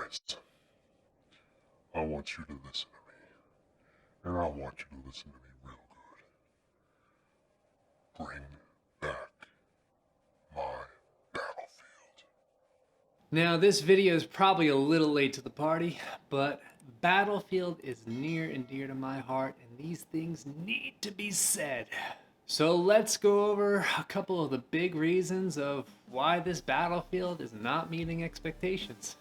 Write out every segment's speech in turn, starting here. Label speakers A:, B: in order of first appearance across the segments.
A: Guys, I want you to listen to me. And I want you to listen to me real good. Bring back my battlefield.
B: Now, this video is probably a little late to the party, but Battlefield is near and dear to my heart, and these things need to be said. So let's go over a couple of the big reasons of why this Battlefield is not meeting expectations.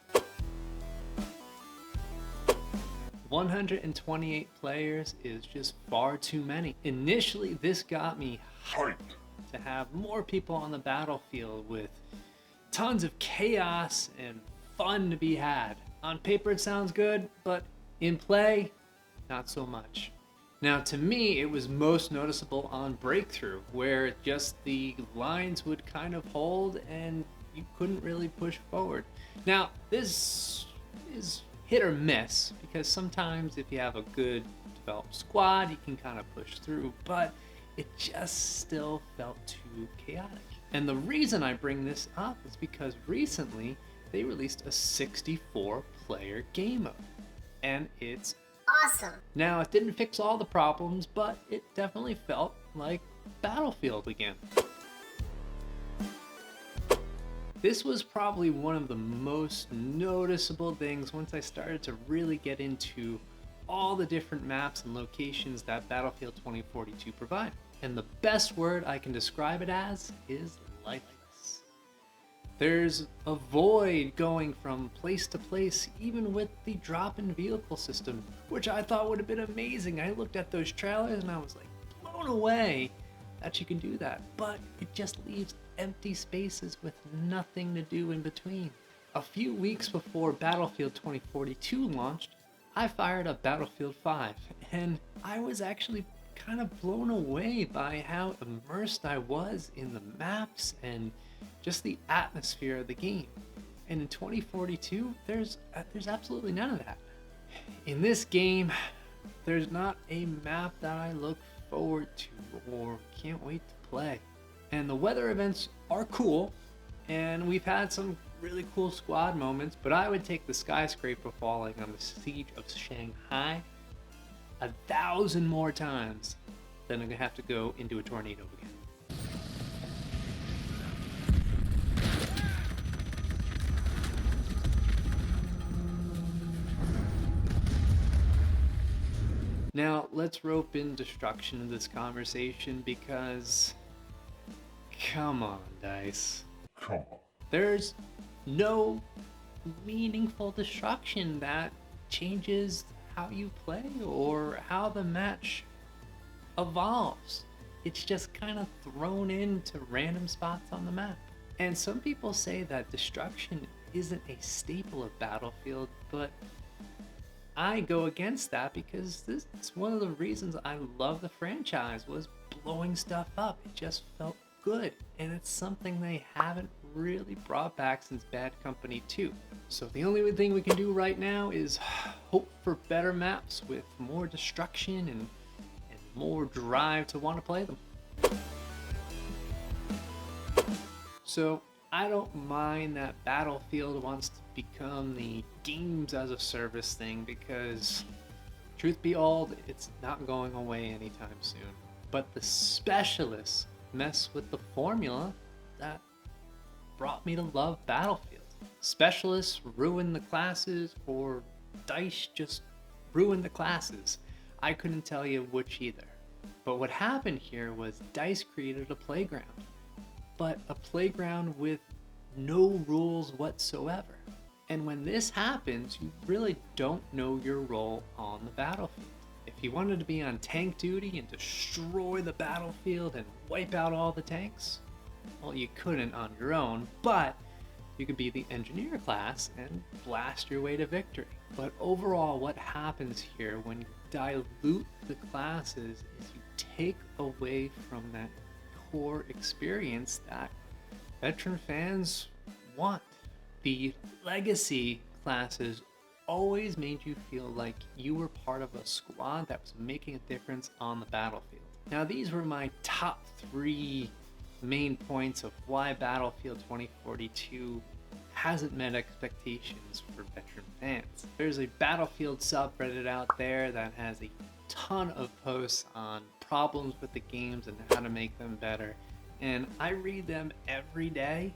B: 128 players is just far too many. Initially, this got me hyped to have more people on the battlefield with tons of chaos and fun to be had. On paper it sounds good, but in play, not so much. Now to me, it was most noticeable on Breakthrough, where just the lines would kind of hold and you couldn't really push forward. Now this is hit or miss, because sometimes if you have a good developed squad, you can kind of push through, but it just still felt too chaotic. And the reason I bring this up is because recently they released a 64-player game mode, and it's
C: awesome.
B: Now, it didn't fix all the problems, but it definitely felt like Battlefield again. This was probably one of the most noticeable things once I started to really get into all the different maps and locations that Battlefield 2042 provide. And the best word I can describe it as is lifeless. There's a void going from place to place, even with the drop-in vehicle system, which I thought would have been amazing. I looked at those trailers and I was like blown away that you can do that, but it just leaves empty spaces with nothing to do in between. A few weeks before Battlefield 2042 launched, I fired up Battlefield 5, and I was actually kind of blown away by how immersed I was in the maps and just the atmosphere of the game. And in 2042, there's absolutely none of that. In this game, there's not a map that I look forward to or can't wait to play. And the weather events are cool, and we've had some really cool squad moments, but I would take the skyscraper falling on the siege of Shanghai 1,000 more times than I'm gonna have to go into a tornado again. Now, let's rope in destruction in this conversation because, come on, DICE.
A: Come on.
B: There's no meaningful destruction that changes how you play or how the match evolves. It's just kind of thrown into random spots on the map. And some people say that destruction isn't a staple of Battlefield, but I go against that because this is one of the reasons I love the franchise, was blowing stuff up. It just felt good, and it's something they haven't really brought back since Bad Company 2. So the only thing we can do right now is hope for better maps with more destruction and more drive to want to play them. So I don't mind that Battlefield wants to become the games as a service thing, because truth be told, it's not going away anytime soon. But the specialists mess with the formula that brought me to love Battlefield. Specialists ruin the classes, or DICE just ruined the classes. I couldn't tell you which either. But what happened here was DICE created a playground, but a playground with no rules whatsoever. And when this happens, you really don't know your role on the battlefield. If you wanted to be on tank duty and destroy the battlefield and wipe out all the tanks, well, you couldn't on your own, but you could be the engineer class and blast your way to victory. But overall, what happens here when you dilute the classes is you take away from that core experience that veteran fans want. The legacy classes always made you feel like you were part of a squad that was making a difference on the battlefield. Now, these were my top 3 main points of why Battlefield 2042 hasn't met expectations for veteran fans. There's a Battlefield subreddit out there that has a ton of posts on problems with the games and how to make them better. And I read them every day,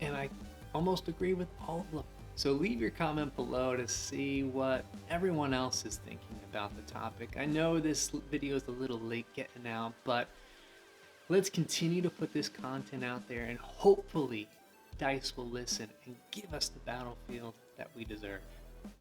B: and I almost agree with all of them. So leave your comment below to see what everyone else is thinking about the topic. I know this video is a little late getting out, but let's continue to put this content out there, and hopefully DICE will listen and give us the Battlefield that we deserve.